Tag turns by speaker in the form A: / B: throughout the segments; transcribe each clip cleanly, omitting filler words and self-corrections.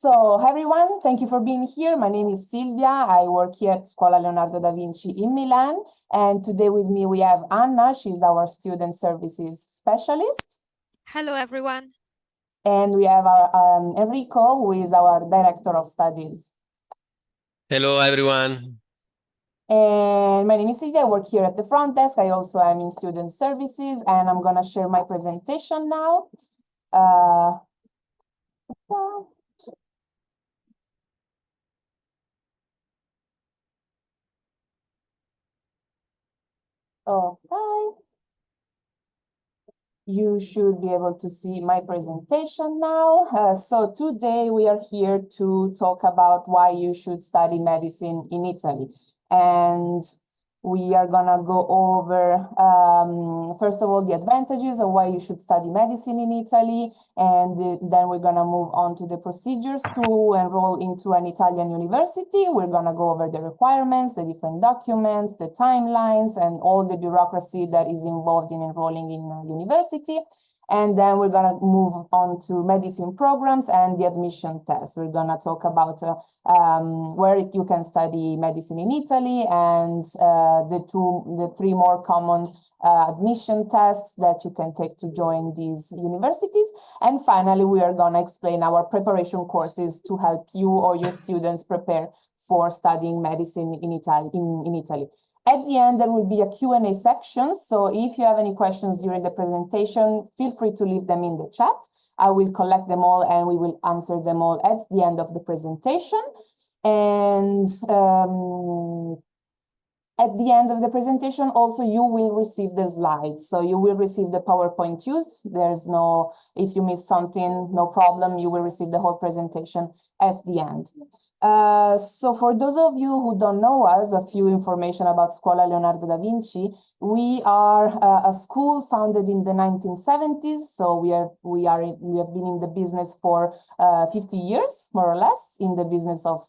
A: So, everyone, thank you for being here. My name is Silvia. I work here at Scuola Leonardo da Vinci in Milan. And today with me, we have Anna. She's our student services specialist.
B: Hello, everyone.
A: And we have our Enrico, who is our director of studies.
C: Hello, everyone.
A: And my name is Silvia. I work here at the front desk. I also am in student services, and I'm going to share my presentation now. Okay. You should be able to see my presentation now. So today we are here to talk about why you should study medicine in Italy. And we are gonna go over, first of all, the advantages of why you should study medicine in Italy. And then we're gonna move on to the procedures to enroll into an Italian university. We're gonna go over the requirements, the different documents, the timelines, and all the bureaucracy that is involved in enrolling in a university. And then we're gonna move on to medicine programs and the admission test. We're gonna talk about where you can study medicine in Italy and the three more common admission tests that you can take to join these universities. And finally, we are gonna explain our preparation courses to help you or your students prepare for studying medicine in Italy. At the end, there will be a Q&A section. So if you have any questions during the presentation, feel free to leave them in the chat. I will collect them all and we will answer them all at the end of the presentation. And at the end of the presentation, also, you will receive the slides. So you will receive the PowerPoint used. There's no, if you miss something, no problem. You will receive the whole presentation at the end. So for those of you who don't know us, a few information about Scuola Leonardo da Vinci. We are a school founded in the 1970s. So we have been in the business for 50 years, more or less, in the business of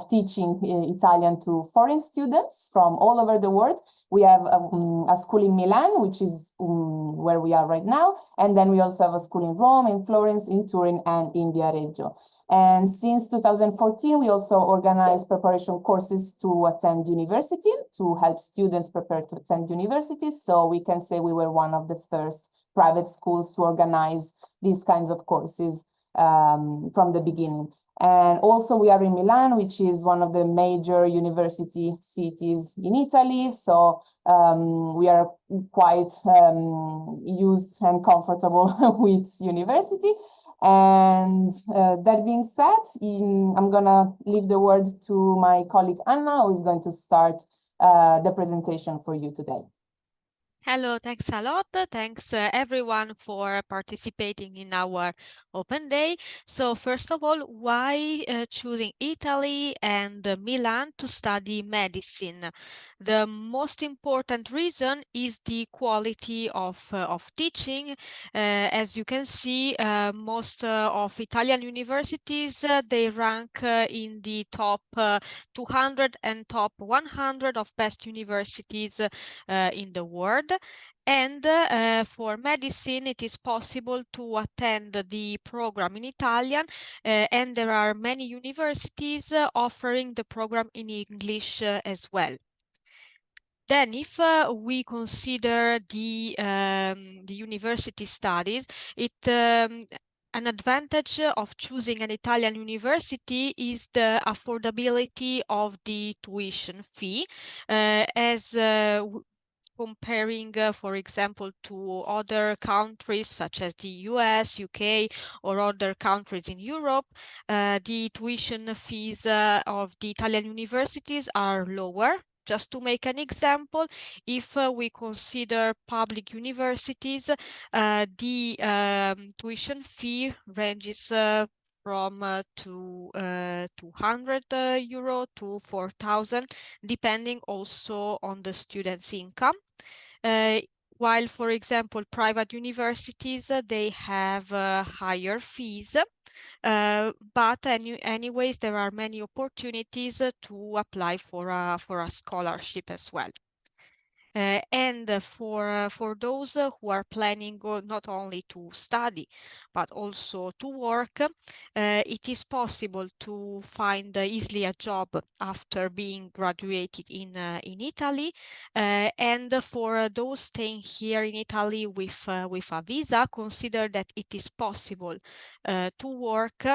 A: teaching Italian to foreign students from all over the world. We have a school in Milan, which is where we are right now. And then we also have a school in Rome, in Florence, in Turin, and in Viareggio. And since 2014, we also organize preparation courses to attend university, to help students prepare to attend university. So we can say we were one of the first private schools to organize these kinds of courses from the beginning. And also we are in Milan, which is one of the major university cities in Italy. So we are quite used and comfortable with university. And that being said, I'm gonna leave the word to my colleague Anna, who is going to start the presentation for you today.
B: Hello, thanks a lot. Thanks everyone for participating in our open day. So first of all, why choosing Italy and Milan to study medicine? The most important reason is the quality of teaching. As you can see, most of Italian universities, they rank in the top 200 and top 100 of best universities in the world. And for medicine, it is possible to attend the program in Italian, and there are many universities offering the program in English as well. Then, if we consider the university studies, an advantage of choosing an Italian university is the affordability of the tuition fee, as comparing, for example, to other countries such as the US, UK, or other countries in Europe, the tuition fees of the Italian universities are lower. Just to make an example, if we consider public universities, the tuition fee ranges from 200 euro to 4,000, depending also on the student's income. While, for example, private universities, they have higher fees, but anyways, there are many opportunities to apply for a scholarship as well. And for those who are planning not only to study but also to work, it is possible to find easily a job after being graduated in Italy. And for those staying here in Italy with a visa, consider that it is possible to work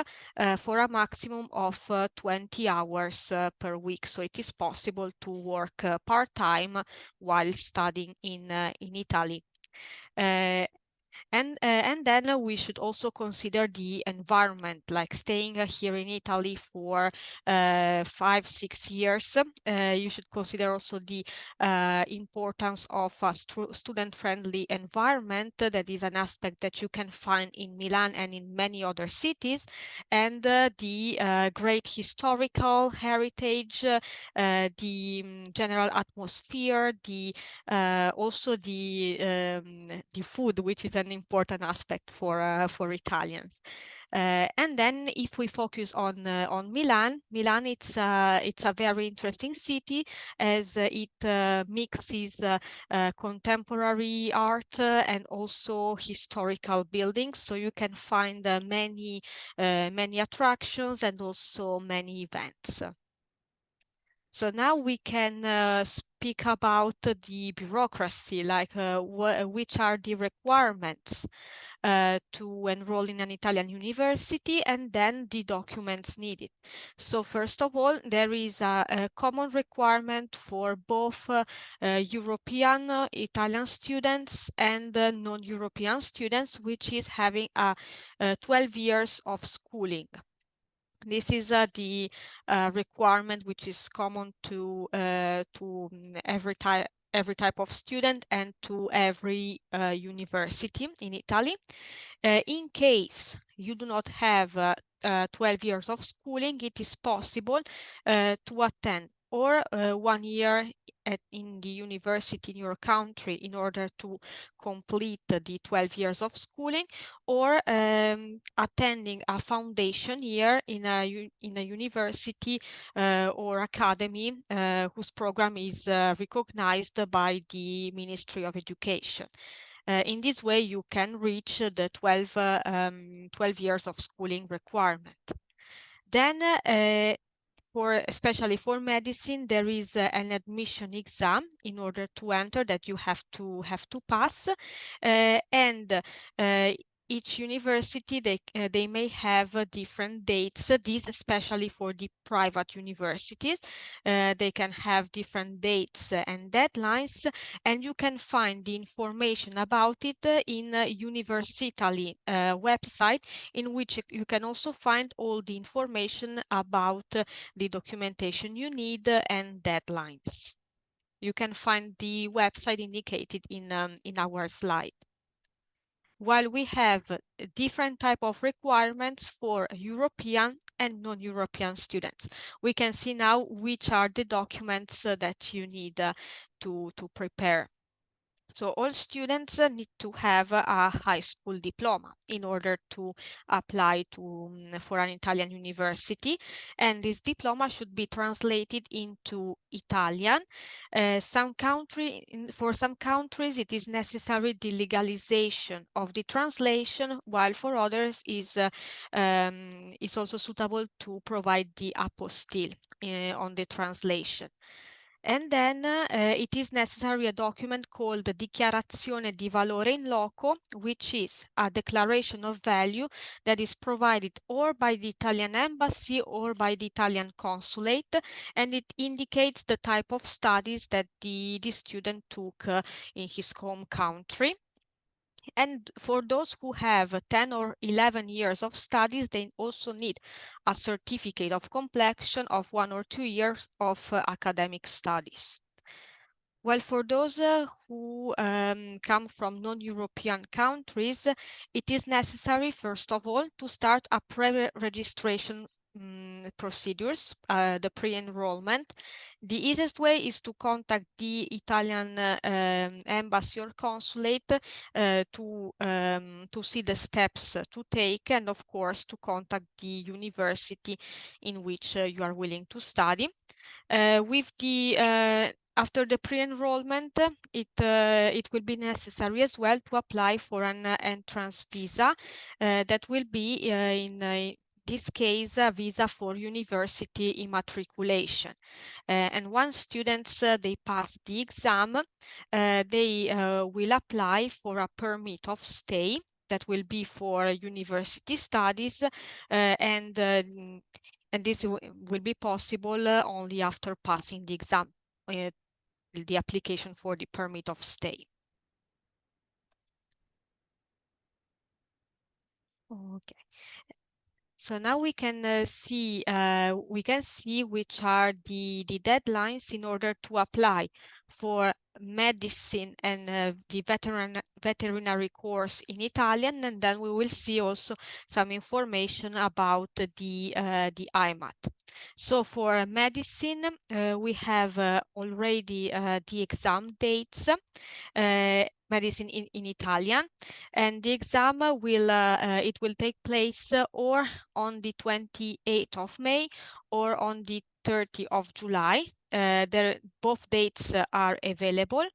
B: for a maximum of 20 hours per week. So it is possible to work part-time while studying in Italy. And then we should also consider the environment, like staying here in Italy for 5-6 years. You should consider also the importance of a student-friendly environment. That is an aspect that you can find in Milan and in many other cities, and the great historical heritage, the general atmosphere, also the food, which is an important aspect for Italians. And then if we focus on Milan, it's a very interesting city, as it mixes contemporary art and also historical buildings. So you can find many attractions and also many events. So now we can speak about the bureaucracy, like which are the requirements to enroll in an Italian university, and then the documents needed. So first of all, there is a common requirement for both European Italian students and non-European students, which is having 12 years of schooling. This is the requirement which is common to every type of student and to every university in Italy. In case you do not have 12 years of schooling, it is possible to attend or 1 year in the university in your country in order to complete the 12 years of schooling, or attending a foundation year in a university or academy whose program is recognized by the Ministry of Education. In this way, you can reach the 12 years of schooling requirement. Then especially for medicine, there is an admission exam in order to enter that you have to pass, and each university they may have different dates. This especially for the private universities, they can have different dates and deadlines, and you can find the information about it in Universitaly website, in which you can also find all the information about the documentation you need and deadlines. You can find the website indicated in our slide. While we have different type of requirements for European and non-European students, we can see now which are the documents that you need to prepare. So all students need to have a high school diploma in order to apply for an Italian university, and this diploma should be translated into Italian. For some countries, it is necessary the legalization of the translation, while for others is also suitable to provide the apostille on the translation. And then it is necessary a document called Dichiarazione di valore in loco, which is a declaration of value that is provided or by the Italian embassy or by the Italian consulate, and it indicates the type of studies that the student took in his home country. And for those who have 10 or 11 years of studies, they also need a certificate of completion of 1 or 2 years of academic studies. Well, for those who come from non-European countries, it is necessary, first of all, to start a pre-registration procedures, the pre-enrollment. The easiest way is to contact the Italian embassy or consulate to see the steps to take, and of course to contact the university in which you are willing to study. With the After the pre-enrollment, it will be necessary as well to apply for an entrance visa that will be in this case a visa for university immatriculation. And once students they pass the exam, they will apply for a permit of stay that will be for university studies, and this will be possible only after passing the exam, the application for the permit of stay. Okay. So now we can see which are the deadlines in order to apply for medicine and the veterinary course in Italian, and then we will see also some information about the IMAT. So for medicine, we have already the exam dates. Medicine in Italian, and the exam will it will take place or on the 28th of May or on the 30th of July. Both dates are available,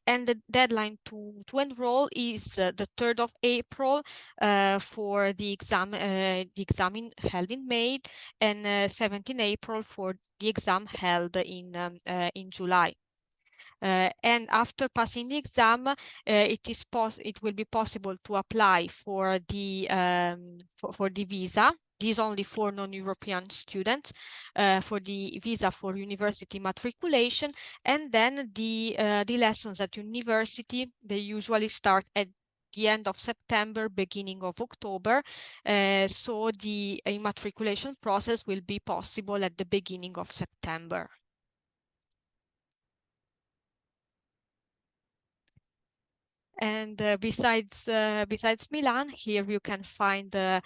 B: and the deadline to enroll is the 3rd of April for the exam held in May, and 17th April for the exam held in July. And after passing the exam, it will be possible to apply for the visa. This only for non-European students, for the visa for university matriculation, and then the lessons at university, they usually start at the end of September, beginning of October. So the immatriculation process will be possible at the beginning of September. And besides Milan, here you can find the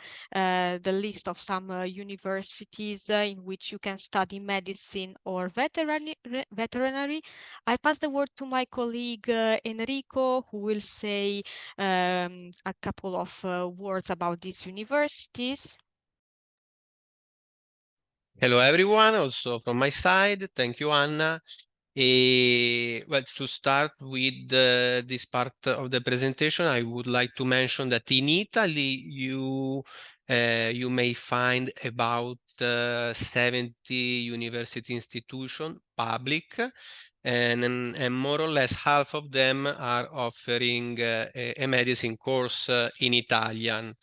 B: list of some universities in which you can study medicine or veterinary. I pass the word to my colleague Enrico, who will say a couple of words about these universities.
C: Hello, everyone. Also from my side, thank you, Anna. Well, to start with this part of the presentation, I would like to mention that in Italy, you may find about 70 university institutions, public, and more or less half of them are offering a medicine course in Italian.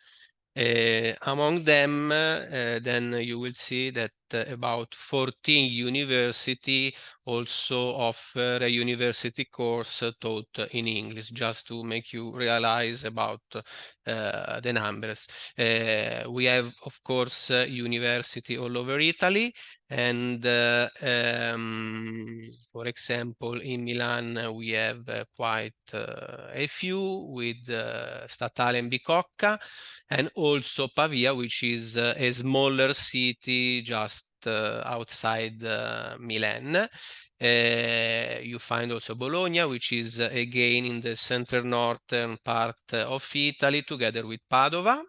C: Among them, then you will see that about 14 university also offer a university course taught in English, just to make you realize about the numbers. We have, of course, university all over Italy, and for example, in Milan, we have quite a few with Statale and Bicocca, and also Pavia, which is a smaller city just outside Milan. You find also Bologna, which is again in the center-northern part of Italy, together with Padova.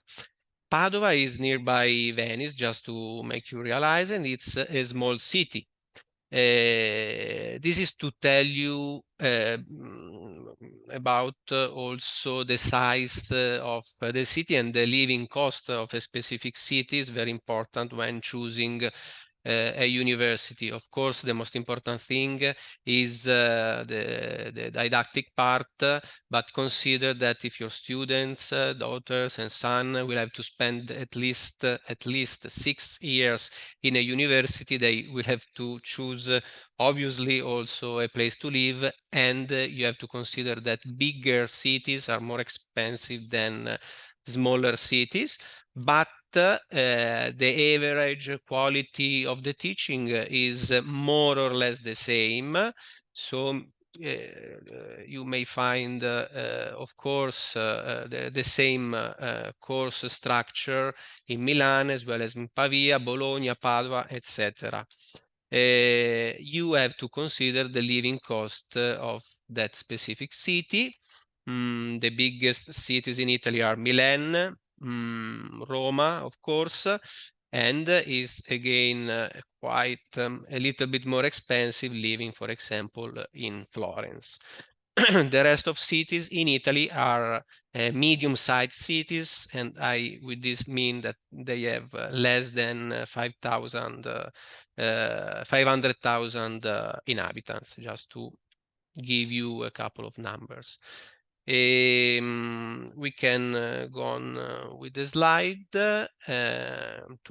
C: Padova is nearby Venice, just to make you realize, and it's a small city. This is to tell you about also the size of the city, and the living cost of a specific city is very important when choosing a university. Of course, the most important thing is the didactic part, but consider that if your students, daughters and son will have to spend at least 6 years in a university, they will have to choose obviously also a place to live, and you have to consider that bigger cities are more expensive than smaller cities, but the average quality of the teaching is more or less the same. So you may find, of course, the same course structure in Milan as well as in Pavia, Bologna, Padua, etc. You have to consider the living cost of that specific city. The biggest cities in Italy are Milan, Roma, of course, and is again quite a little bit more expensive living, for example, in Florence. The rest of cities in Italy are medium-sized cities, and I with this mean that they have less than 500,000 inhabitants, just to give you a couple of numbers. We can go on with the slide to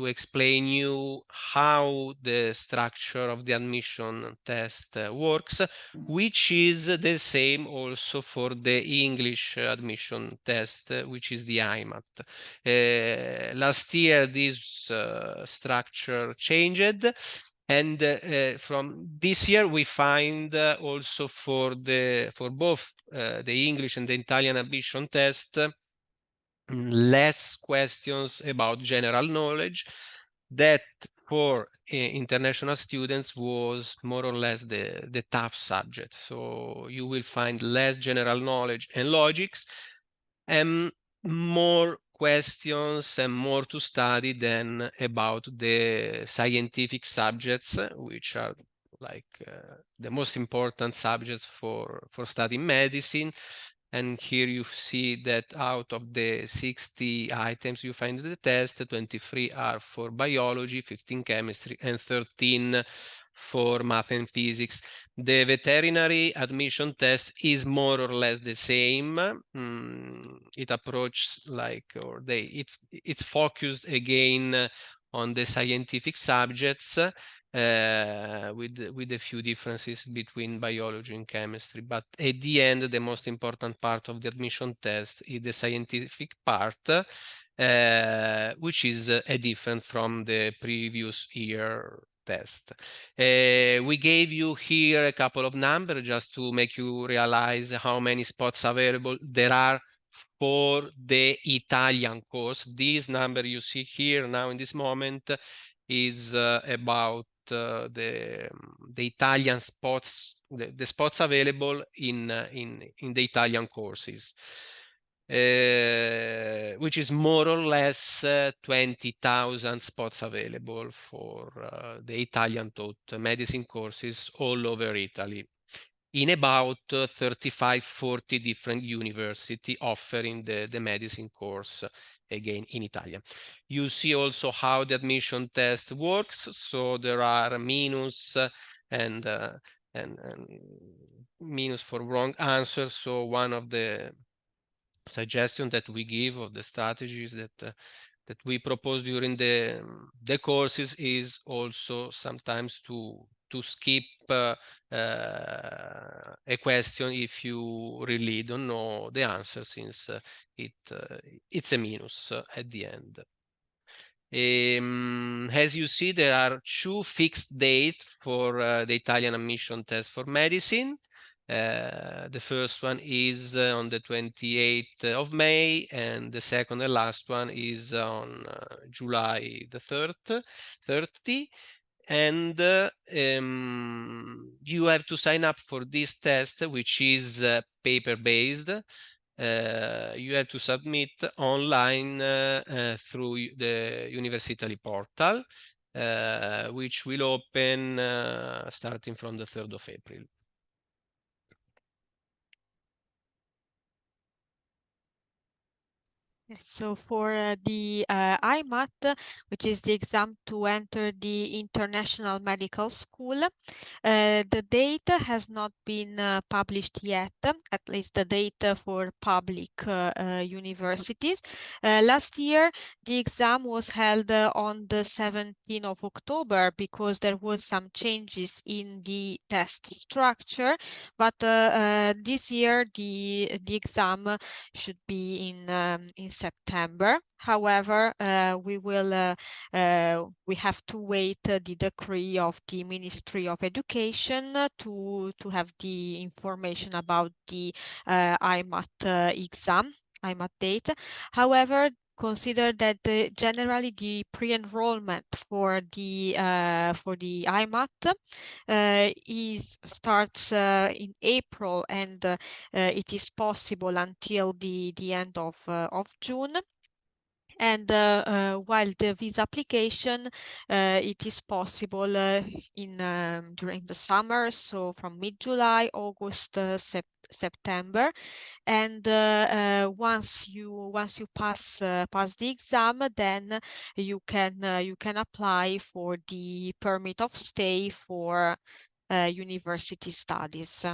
C: explain you how the structure of the admission test works, which is the same also for the English admission test, which is the IMAT. Last year, this structure changed. And from this year, we find also for both the English and the Italian admission test less questions about general knowledge. That for international students was more or less the tough subject. So you will find less general knowledge and logics, and more questions and more to study than about the scientific subjects, which are like the most important subjects for studying medicine. And here you see that out of the 60 items you find in the test, 23 are for biology, 15 chemistry, and 13 for math and physics. The veterinary admission test is more or less the same. It approaches like, or it's focused again on the scientific subjects, with a few differences between biology and chemistry. But at the end, the most important part of the admission test is the scientific part, which is different from the previous year test. We gave you here a couple of numbers just to make you realize how many spots available there are for the Italian course. This number you see here now in this moment is about the Italian spots, the spots available in the Italian courses, which is more or less 20,000 spots available for the Italian taught medicine courses all over Italy, in about 35-40 different university offering the medicine course, again in Italian. You see also how the admission test works. So there are minus and minus for wrong answers. So one of the suggestions that we give, of the strategies that we propose during the courses, is also sometimes to skip a question if you really don't know the answer, since it's a minus at the end. As you see, there are two fixed dates for the Italian admission test for medicine. The first one is on the 28th of May, and the second and last one is on July the 30. And you have to sign up for this test, which is paper-based. You have to submit online through the University portal, which will open starting from the 3rd of April.
B: So for the IMAT, which is the exam to enter the International Medical School, the date has not been published yet, at least the date for public universities. Last year, the exam was held on the 17th of October because there was some changes in the test structure, but this year the exam should be in September. However, we have to wait the decree of the Ministry of Education to have the information about the IMAT exam, IMAT date. However, consider that generally the pre-enrollment for the IMAT starts in April, and it is possible until the end of June. And while the visa application, it is possible during the summer, so from mid-July, August, September. And once you pass the exam, then you can apply for the permit of stay for university studies.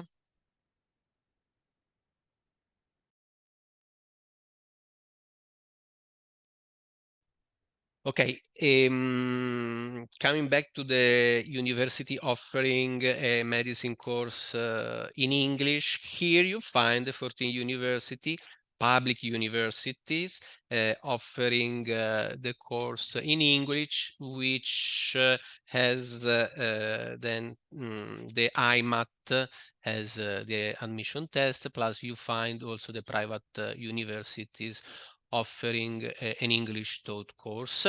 C: Okay, coming back to the university offering a medicine course in English, here you find the 14 university, public universities offering the course in English, which has then the IMAT as the admission test, plus you find also the private universities offering an English taught course.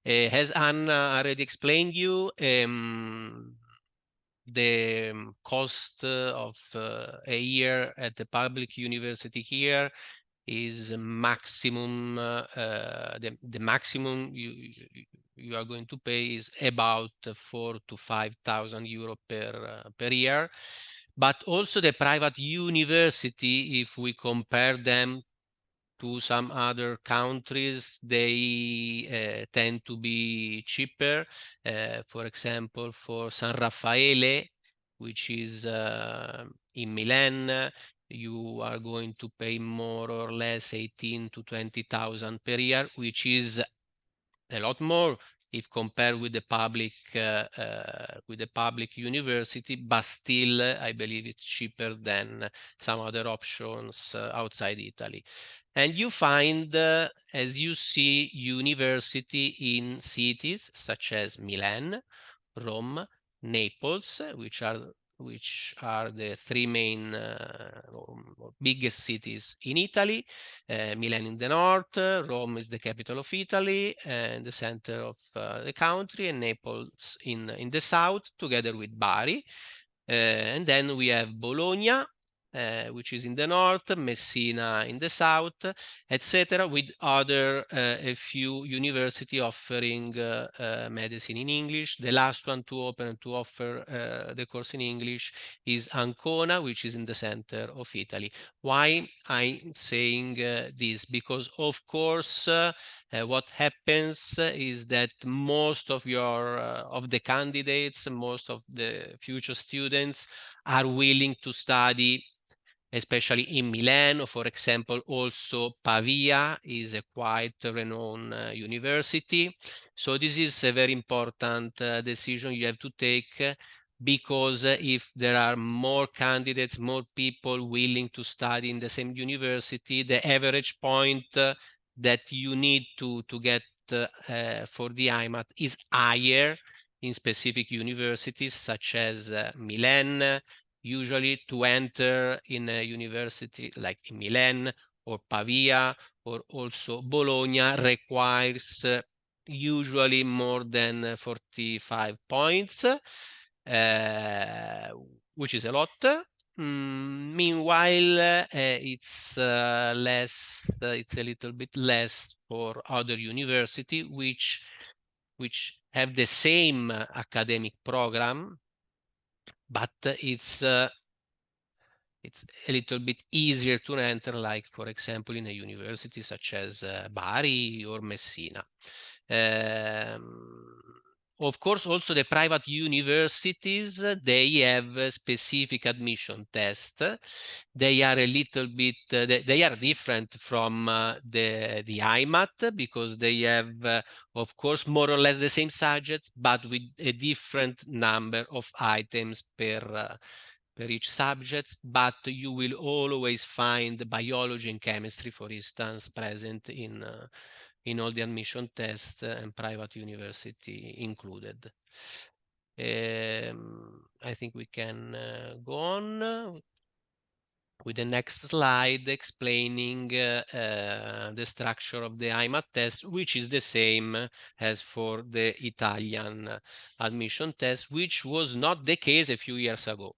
C: As Anna already explained you, the cost of a year at the public university here is maximum. The maximum you are going to pay is about 4,000 to 5,000 euro per year. But also the private university, if we compare them to some other countries, they tend to be cheaper. For example, for San Raffaele, which is in Milan, you are going to pay more or less 18 to 20,000 per year, which is a lot more if compared with the public university, but still I believe it's cheaper than some other options outside Italy. And you find, as you see, university in cities such as Milan, Rome, Naples, which are the three main or biggest cities in Italy. Milan in the north, Rome is the capital of Italy and the center of the country, and Naples in the south, together with Bari. And then we have Bologna, which is in the north, Messina in the south, etc., with other a few university offering medicine in English. The last one to open and to offer the course in English is Ancona, which is in the center of Italy. Why I'm saying this? Because of course what happens is that most of your of the candidates, most of the future students are willing to study, especially in Milan, or for example, also Pavia is a quite renowned university. So this is a very important decision you have to take because if there are more candidates, more people willing to study in the same university, the average point that you need to get for the IMAT is higher in specific universities such as Milan. Usually to enter in a university like in Milan or Pavia or also Bologna requires usually more than 45 points, which is a lot. Meanwhile, it's less. It's a little bit less for other university which have the same academic program, but it's a little bit easier to enter, like for example in a university such as Bari or Messina. Of course, also the private universities, they have a specific admission test. They are a little bit, they are different from the IMAT because they have, of course, more or less the same subjects, but with a different number of items per each subject, but you will always find biology and chemistry, for instance, present in all the admission tests and private university included. I think we can go on with the next slide explaining the structure of the IMAT test, which is the same as for the Italian admission test, which was not the case a few years ago.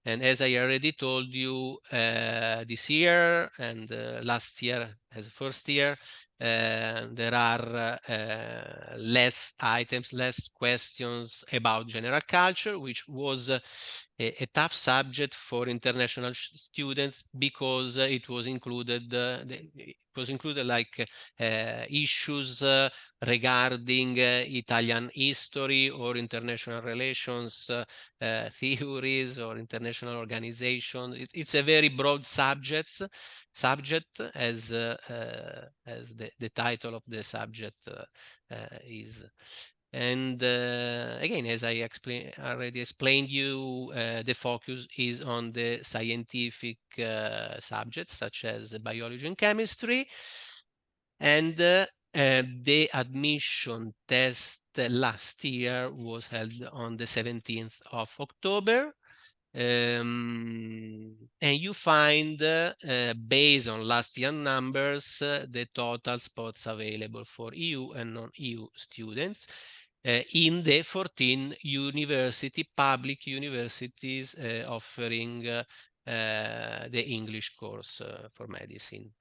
C: And as I already told you, this year and last year as first year, There are less items, less questions about general culture, which was a tough subject for international students because it was included like issues regarding Italian history or international relations theories or international organization. It's a very broad subject as the title of the subject is. And again, as I already explained you, the focus is on the scientific subjects such as biology and chemistry. And the admission test last year was held on the 17th of October. And you find, based on last year numbers, the total spots available for EU and non-EU students in the 14 public universities offering the English course for medicine.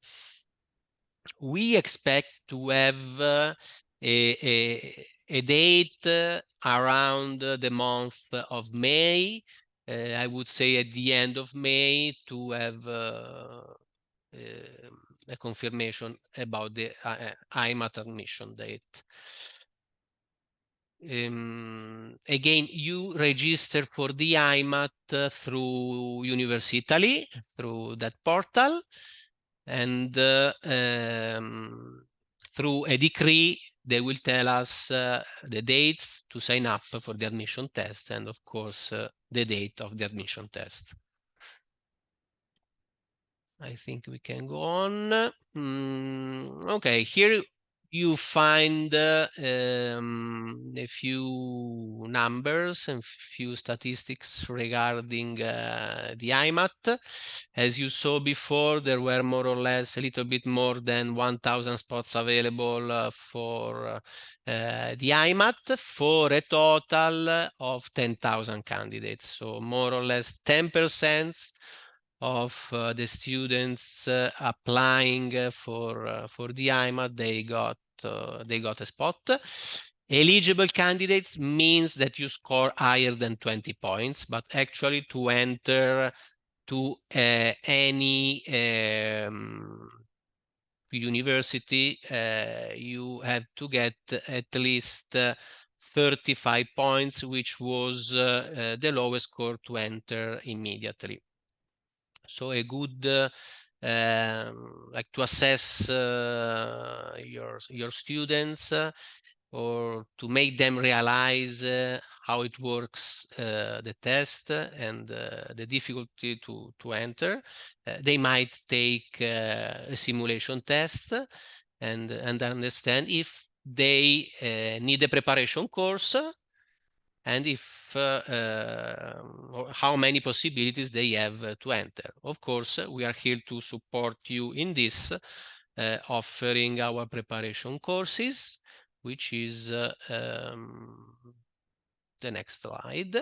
C: We expect to have a date around the month of May. I would say at the end of May to have a confirmation about the IMAT admission date. Again, you register for the IMAT through University Italy, through that portal, and through a decree, they will tell us the dates to sign up for the admission test and, of course, the date of the admission test. I think we can go on. Okay, here you find a few numbers and few statistics regarding the IMAT. As you saw before, there were more or less a little bit more than 1,000 spots available for the IMAT for a total of 10,000 candidates. So more or less 10% of the students applying for the IMAT, they got a spot. Eligible candidates means that you score higher than 20 points, but actually to enter to any university, you have to get at least 35 points, which was the lowest score to enter immediately. So a good like to assess your students or to make them realize how it works, the test and the difficulty to enter. They might take a simulation test and understand if they need a preparation course and if how many possibilities they have to enter. Of course, we are here to support you in this, offering our preparation courses, which is the next slide.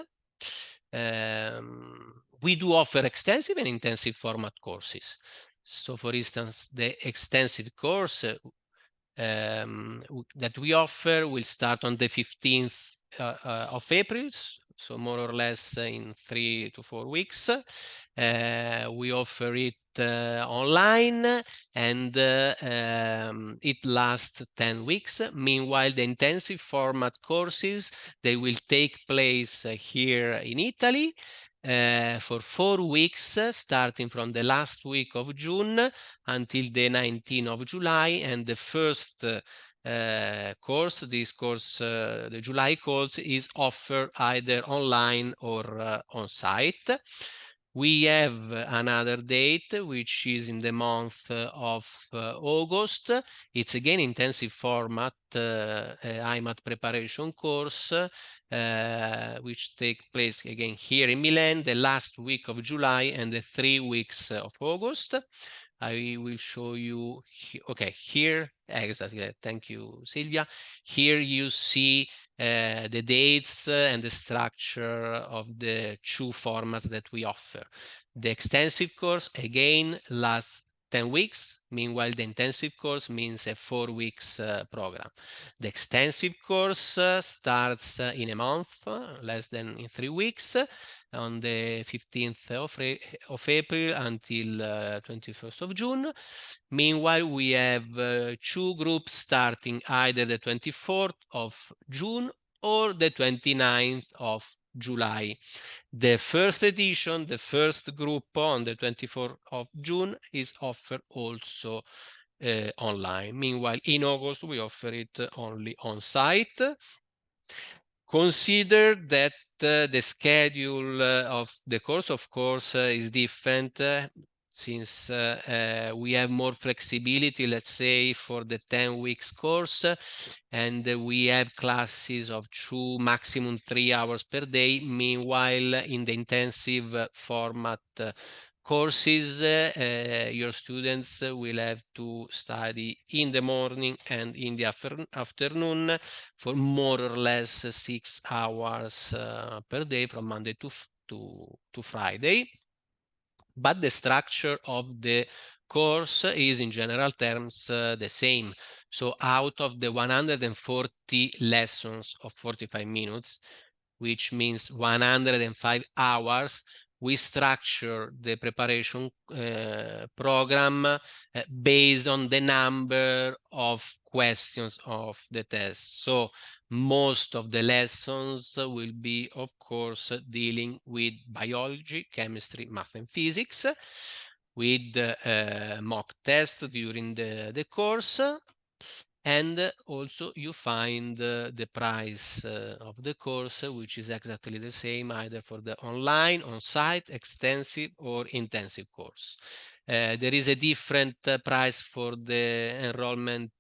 C: We do offer extensive and intensive format courses. So, for instance, the extensive course that we offer will start on the 15th of April, so more or less in 3 to 4 weeks. We offer it online and it lasts 10 weeks. Meanwhile, the intensive format courses, they will take place here in Italy for 4 weeks, starting from the last week of June until the 19th of July. And the first course, this course, the July course, is offered either online or on site. We have another date, which is in the month of August. It's again intensive format IMAT preparation course, which take place again here in Milan, the last week of July and the 3 weeks of August. I will show you, okay, here, exactly, thank you, Silvia. Here you see the dates and the structure of the two formats that we offer. The extensive course, again, lasts 10 weeks. Meanwhile, the intensive course means a 4 weeks program. The extensive course starts in a month, less than in 3 weeks, on the 15th of April until 21st of June. Meanwhile, we have 2 groups starting either the 24th of June or the 29th of July. The first edition, the first group on the 24th of June is offered also online. Meanwhile, in August, we offer it only on site. Consider that the schedule of the course, of course, is different since we have more flexibility, let's say, for the 10 weeks course, and we have classes of 2, maximum 3 hours per day. Meanwhile, in the intensive format courses, your students will have to study in the morning and in the afternoon for more or less 6 hours per day from Monday to Friday. But the structure of the course is in general terms the same. So out of the 140 lessons of 45 minutes, which means 105 hours, we structure the preparation program based on the number of questions of the test. So most of the lessons will be, of course, dealing with biology, chemistry, math, and physics, with mock tests during the course. And also you find the price of the course, which is exactly the same either for the online, on-site, extensive or intensive course. There is a different price for the enrollment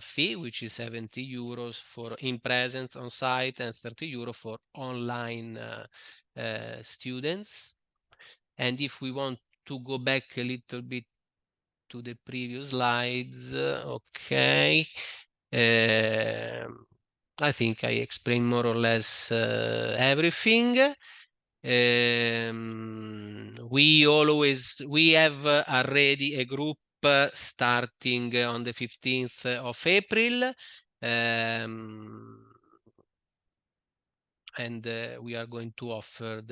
C: fee, which is 70 euros for in-presence on-site and 30 euro for online students. And if we want to go back a little bit to the previous slides. Okay. I think I explained more or less everything. We have already a group starting on the 15th of April. And we are going to offer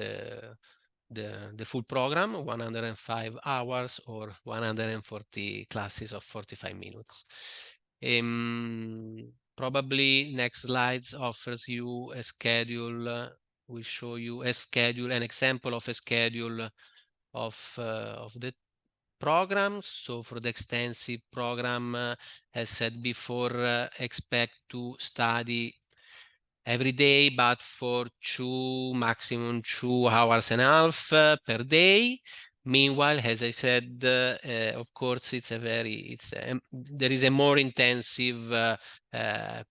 C: the full program, 105 hours or 140 classes of 45 minutes. Probably next slides offers you a schedule. We show you a schedule, an example of a schedule of the program. So for the extensive program, as said before, expect to study every day, but for maximum 2 hours and a half per day. Meanwhile, as I said, of course, there is a more intensive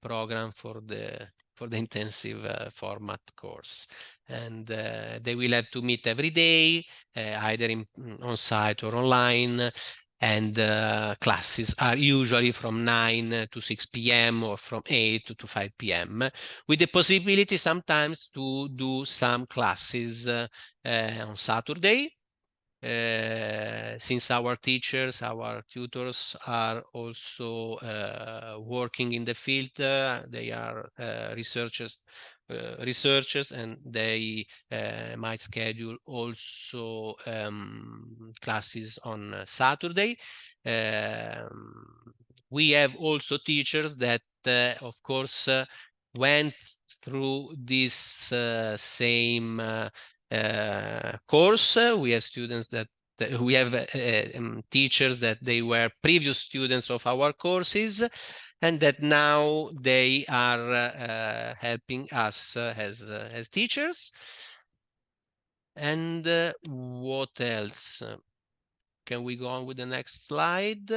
C: program for the intensive format course, and they will have to meet every day, either on site or online. And classes are usually from 9 to 6 p.m. or from 8 to 5 p.m. with the possibility sometimes to do some classes on Saturday. Since our teachers, our tutors are also working in the field, they are researchers, and they might schedule also classes on Saturday. We have also teachers that, of course, went through this same course. We have students that we have teachers that they were previous students of our courses, and that now they are helping us as teachers. And what else? Can we go on with the next slide?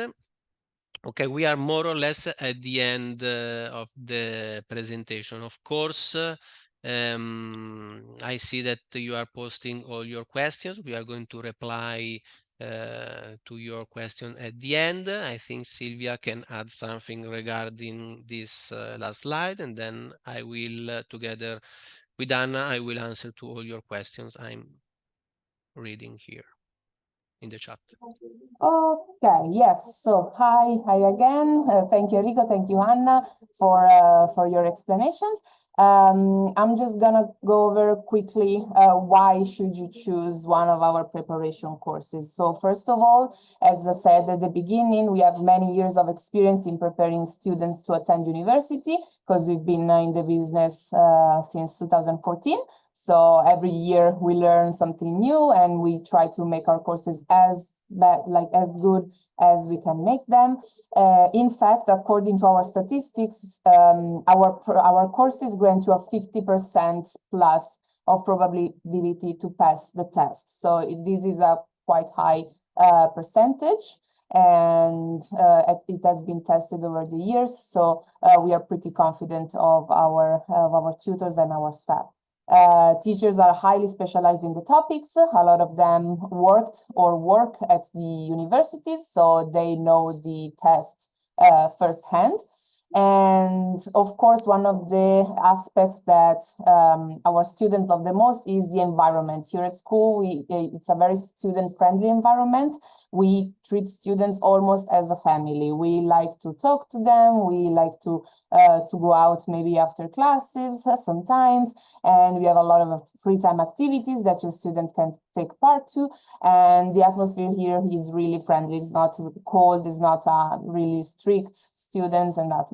C: Okay, we are more or less at the end of the presentation. Of course, I see that you are posting all your questions. We are going to reply to your question at the end. I think Silvia can add something regarding this last slide, and then I will, together with Anna, I will answer to all your questions I'm reading here. in the chat.
A: Okay, yes. So hi again. Thank you, Enrico. Thank you, Anna, for your explanations. I'm just gonna go over quickly why should you choose one of our preparation courses. So first of all, as I said at the beginning, we have many years of experience in preparing students to attend university because we've been in the business since 2014. So every year we learn something new and we try to make our courses as good as we can make them. In fact, according to our statistics, our courses grant you a 50% plus of probability to pass the test. So this is a quite high percentage, and it has been tested over the years. So we are pretty confident of our tutors and our staff. Teachers are highly specialized in the topics. A lot of them worked or work at the universities, so they know the test firsthand. And of course, one of the aspects that our students love the most is the environment. Here at school, it's a very student-friendly environment. We treat students almost as a family. We like to talk to them. We like to go out maybe after classes sometimes, and we have a lot of free time activities that your students can take part to. And the atmosphere here is really friendly. It's not cold. It's not a really strict students, and that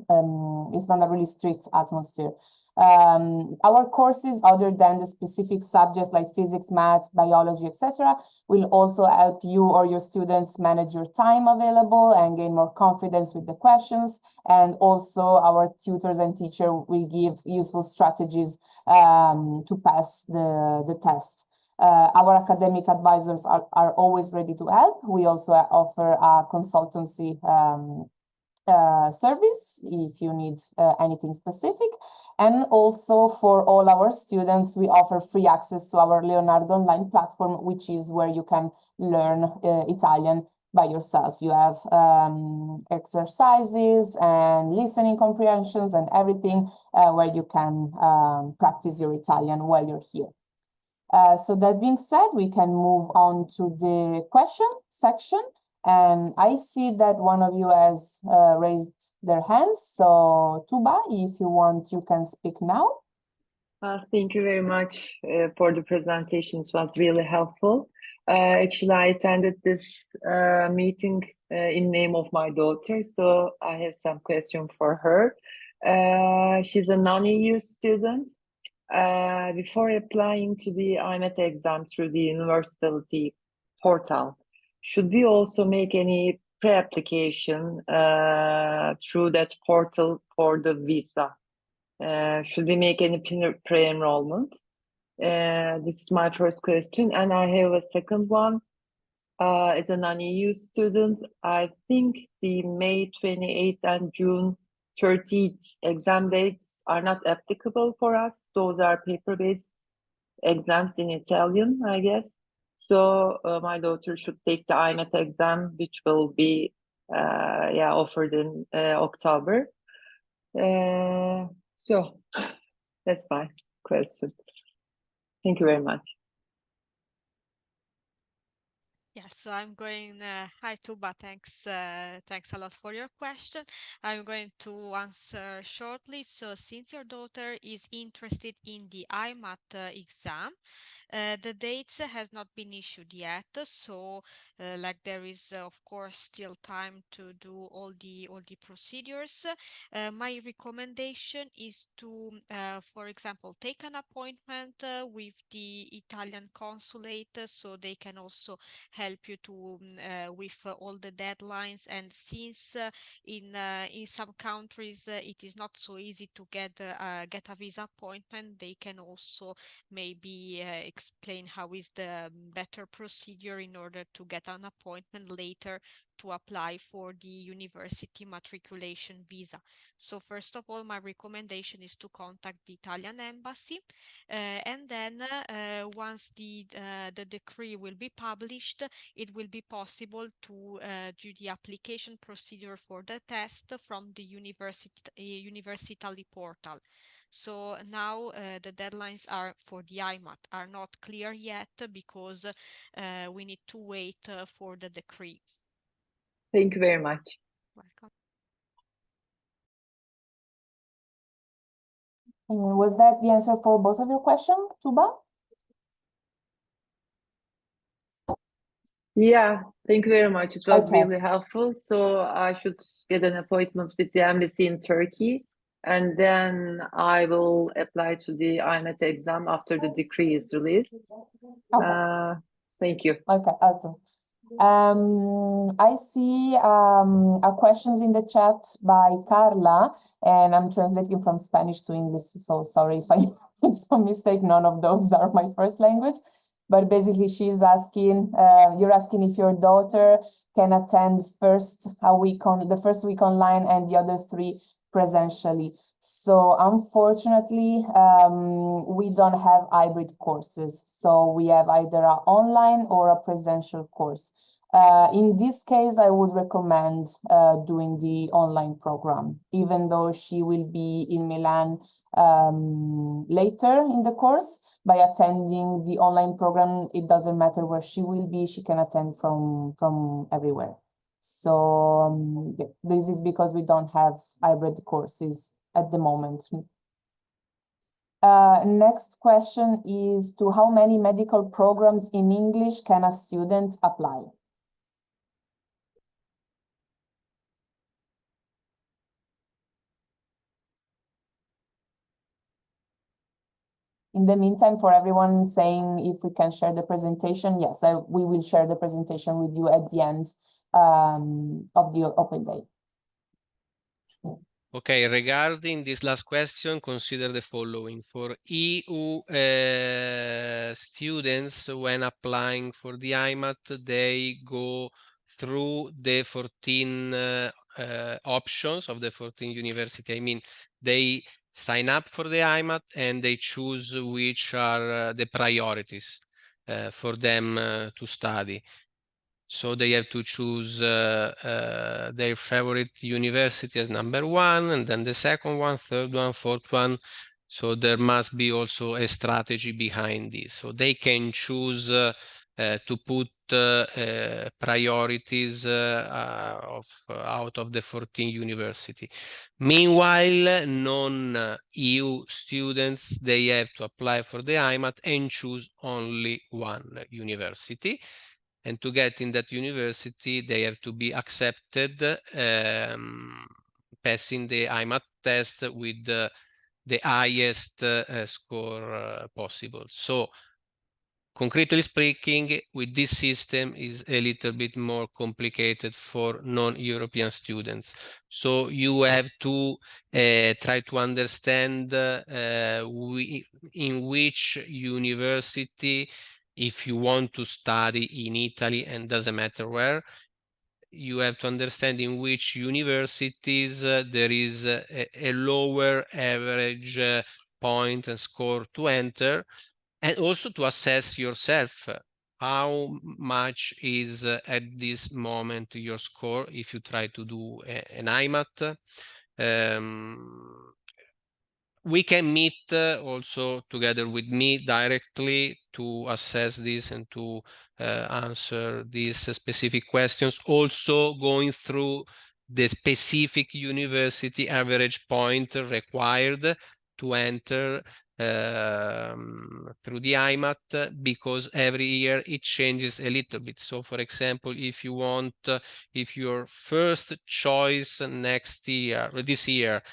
A: it's not a really strict atmosphere. Our courses, other than the specific subjects like physics, math, biology, etc., will also help you or your students manage your time available and gain more confidence with the questions. And also our tutors and teacher will give useful strategies to pass the test. Our academic advisors are always ready to help. We also offer a consultancy service if you need anything specific. And also for all our students, we offer free access to our Leonardo online platform, which is where you can learn Italian by yourself. You have exercises and listening comprehensions and everything where you can practice your Italian while you're here. So that being said, we can move on to the question section. And I see that one of you has raised their hands. So Tuba, if you want, you can speak now.
D: Thank you very much for the presentations. It was really helpful. Actually, I attended this meeting in name of my daughter, so I have some question for her. She's a non-EU student. Before applying to the IMET exam through the university portal, should we also make any pre-application through that portal for the visa? Should we make any pre-enrollment? This is my first question, and I have a second one. As a non-EU student, I think the May 28th and June 30th exam dates are not applicable for us. Those are paper-based exams in Italian, I guess. So my daughter should take the IMET exam, which will be offered in October. So that's my question. Thank you very much.
B: Yes, so I'm going, hi Tuba, thanks a lot for your question. I'm going to answer shortly. So since your daughter is interested in the IMAT exam, the dates has not been issued yet, so like there is of course still time to do all the procedures. My recommendation is to, for example, take an appointment with the Italian consulate, so they can also help you to with all the deadlines. And since in some countries it is not so easy to get a visa appointment, they can also maybe explain how is the better procedure in order to get an appointment later to apply for the university matriculation visa. So first of all, my recommendation is to contact the Italian embassy, and then once the decree will be published, it will be possible to do the application procedure for the test from the Universitali portal. So now the deadlines are for the IMAT are not clear yet because we need to wait for the decree.
D: Thank you very much.
B: Welcome.
A: Was that the answer for both of your questions, Tuba?
D: Yeah, thank you very much. It was
A: Okay.
D: really helpful. So I should get an appointment with the embassy in Turkey, and then I will apply to the IMET exam after the decree is released.
A: Okay.
D: Thank you.
A: Okay, awesome. I see a questions in the chat by Carla, and I'm translating from Spanish to English, so sorry if I make some mistake. None of those are my first language. But basically, she's asking, you're asking if your daughter can attend the first week online and the other 3 presentially. So unfortunately, we don't have hybrid courses. So we have either an online or a presential course. In this case, I would recommend doing the online program, even though she will be in Milan later in the course. By attending the online program, it doesn't matter where she will be, she can attend from everywhere. So yeah, this is because we don't have hybrid courses at the moment. Next question is, to how many medical programs in English can a student apply? In the meantime, for everyone saying if we can share the presentation, yes, we will share the presentation with you at the end of the open day.
C: Okay, regarding this last question, consider the following. For EU students, when applying for the IMAT, they go through the 14 options of the 14 university. I mean, they sign up for the IMAT and they choose which are the priorities for them to study. So they have to choose their favorite university as number 1, and then the second one, third one, fourth one. So there must be also a strategy behind this. So they can choose to put priorities out of the 14 university. Meanwhile, non-EU students, they have to apply for the IMAT and choose only one university. And to get in that university, they have to be accepted, passing the IMAT test with the highest score possible. So, concretely speaking, with this system is a little bit more complicated for non-European students. So you have to try to understand in which university, if you want to study in Italy, and doesn't matter where, you have to understand in which universities there is a lower average point and score to enter, and also to assess yourself how much is at this moment your score if you try to do an IMAT. We can meet also together with me directly to assess this and to answer these specific questions, also going through the specific university average point required to enter through the IMAT, because every year it changes a little bit. So for example, if you want, if your first choice next year, this year,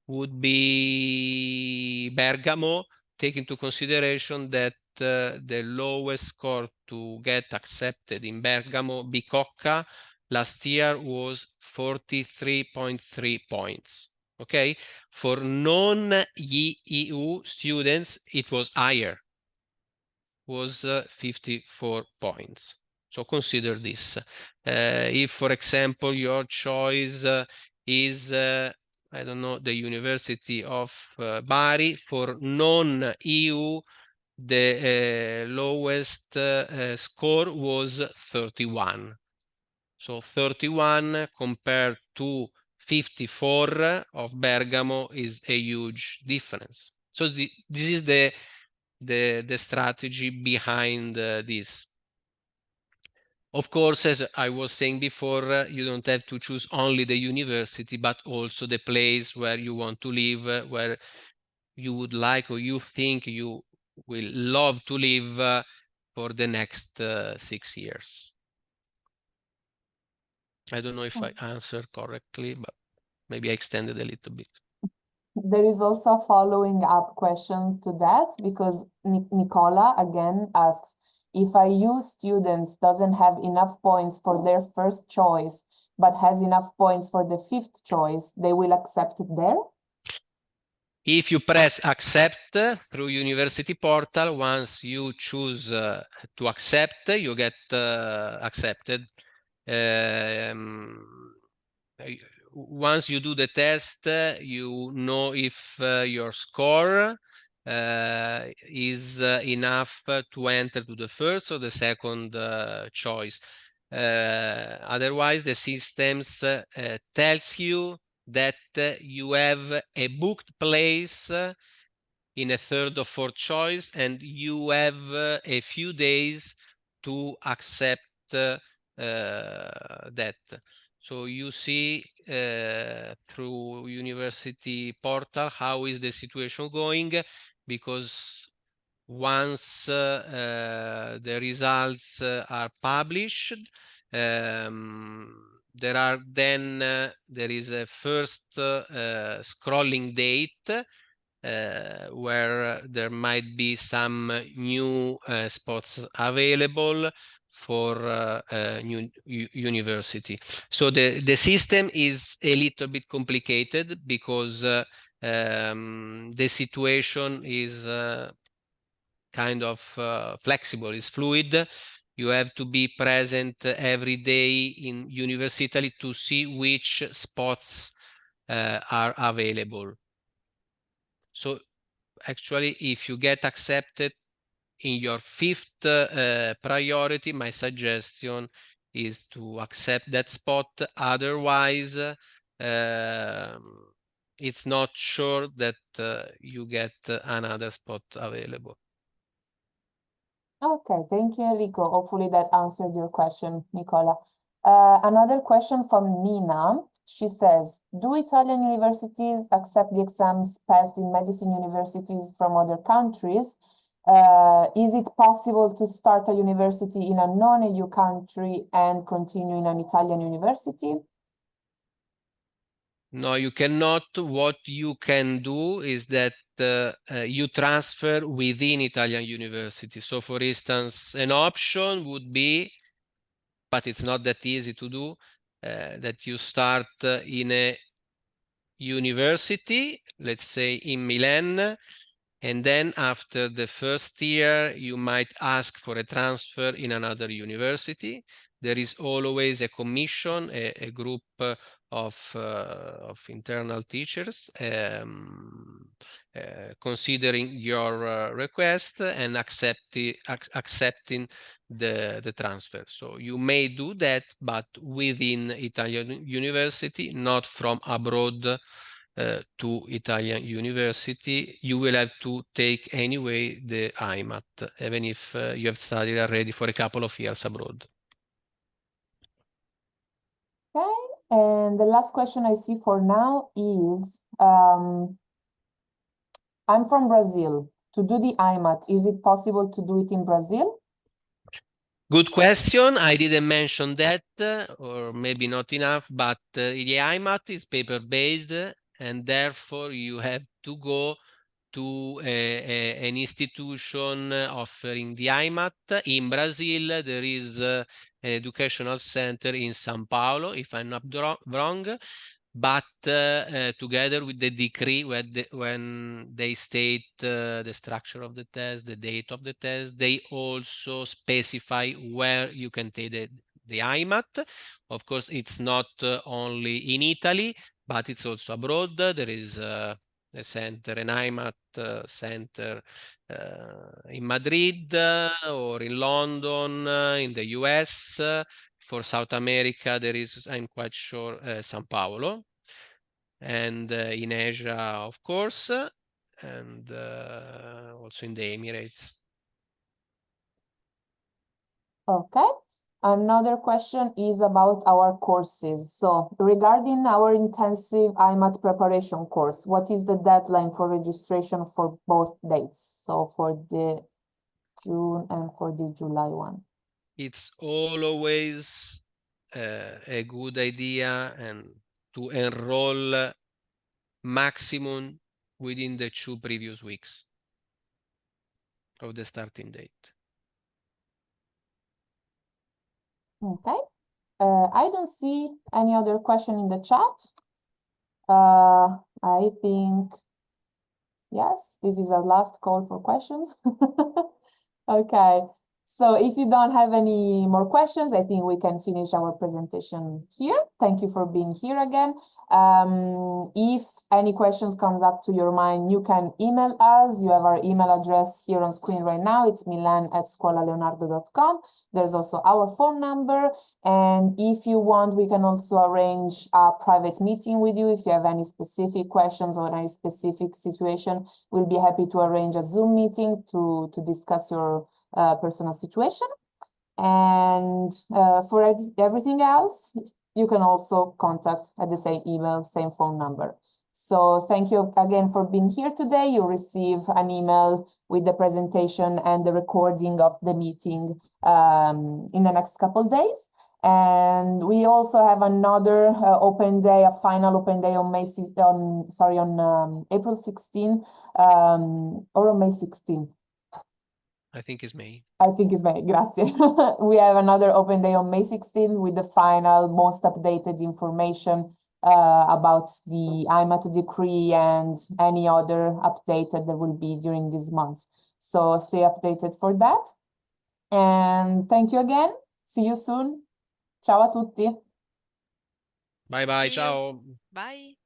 C: would be Bergamo, take into consideration that the lowest score to get accepted in Bergamo, Bicocca, last year was 43.3 points. Okay, for non-EU students, it was higher, was 54 points. So consider this. If, for example, your choice is, I don't know, the University of Bari, for non-EU, the lowest score was 31. So 31 compared to 54 of Bergamo is a huge difference. So this is the strategy behind this. Of course, as I was saying before, you don't have to choose only the university, but also the place where you want to live, where you would like or you think you will love to live for the next 6 years. I don't know if I answered correctly, but maybe I extended a little bit.
A: There is also a following up question to that, because Nicola again asks, if IU students doesn't have enough points for their first choice, but has enough points for the fifth choice, they will accept it there?
C: If you press accept through university portal, once you choose to accept, you get accepted. Once you do the test, you know if your score is enough to enter to the first or the second choice. Otherwise, the systems tells you that you have a booked place in a third or fourth choice, and you have a few days to accept that. So you see through university portal how is the situation going, because once the results are published, there is a first scrolling date where there might be some new spots available for new university. So the system is a little bit complicated because the situation is kind of flexible, it's fluid. You have to be present every day in university to see which spots are available. So actually, if you get accepted in your fifth priority, my suggestion is to accept that spot. Otherwise, it's not sure that you get another spot available.
A: Okay, thank you, Enrico. Hopefully that answered your question, Nicola. Another question from Nina. She says, do Italian universities accept the exams passed in medicine universities from other countries? Is it possible to start a university in a non-EU country and continue in an Italian university?
C: No, you cannot. What you can do is that you transfer within Italian university. So for instance, an option would be, but it's not that easy to do, that you start in a university, let's say in Milan, and then after the first year, you might ask for a transfer in another university. There is always a commission, a group of internal teachers considering your request and accepting the transfer. So you may do that, but within Italian university, not from abroad to Italian university. You will have to take anyway the IMAT, even if you have studied already for a couple of years abroad.
A: Okay, and the last question I see for now is, I'm from Brazil. To do the IMAT, is it possible to do it in Brazil?
C: Good question. I didn't mention that, or maybe not enough, but the IMAT is paper-based, and therefore you have to go to an institution offering the IMAT. In Brazil, there is an educational center in São Paulo, if I'm not wrong, but together with the decree when they state the structure of the test, the date of the test, they also specify where you can take the IMAT. Of course, it's not only in Italy, but it's also abroad. There is a center, an IMAT center in Madrid or in London, in the US. For South America, there is, I'm quite sure, Sao Paulo. And in Asia, of course, and also in the Emirates.
A: Okay. Another question is about our courses. So regarding our intensive IMAT preparation course, what is the deadline for registration for both dates? So for the June and for the July one.
C: It's always a good idea and to enroll maximum within the 2 previous weeks of the starting date.
A: Okay. I don't see any other question in the chat. I think, yes, this is our last call for questions. Okay. So if you don't have any more questions, I think we can finish our presentation here. Thank you for being here again. If any questions comes up to your mind, you can email us. You have our email address here on screen right now. It's milan@scuolaleonardo.com. There's also our phone number. And if you want, we can also arrange a private meeting with you. If you have any specific questions or any specific situation, we'll be happy to arrange a Zoom meeting to discuss your personal situation. And for everything else, you can also contact at the same email, same phone number. So thank you again for being here today. You'll receive an email with the presentation and the recording of the meeting in the next couple of days. And we also have another open day, a final open day on April 16th or on May 16th.
C: I think it's May.
A: I think it's May, grazie. We have another open day on May 16th with the final, most updated information about the IMAT decree and any other update that there will be during these months. So stay updated for that. And thank you again. See you soon. Ciao a tutti.
C: Bye bye,
B: See you.
C: ciao.
B: Bye.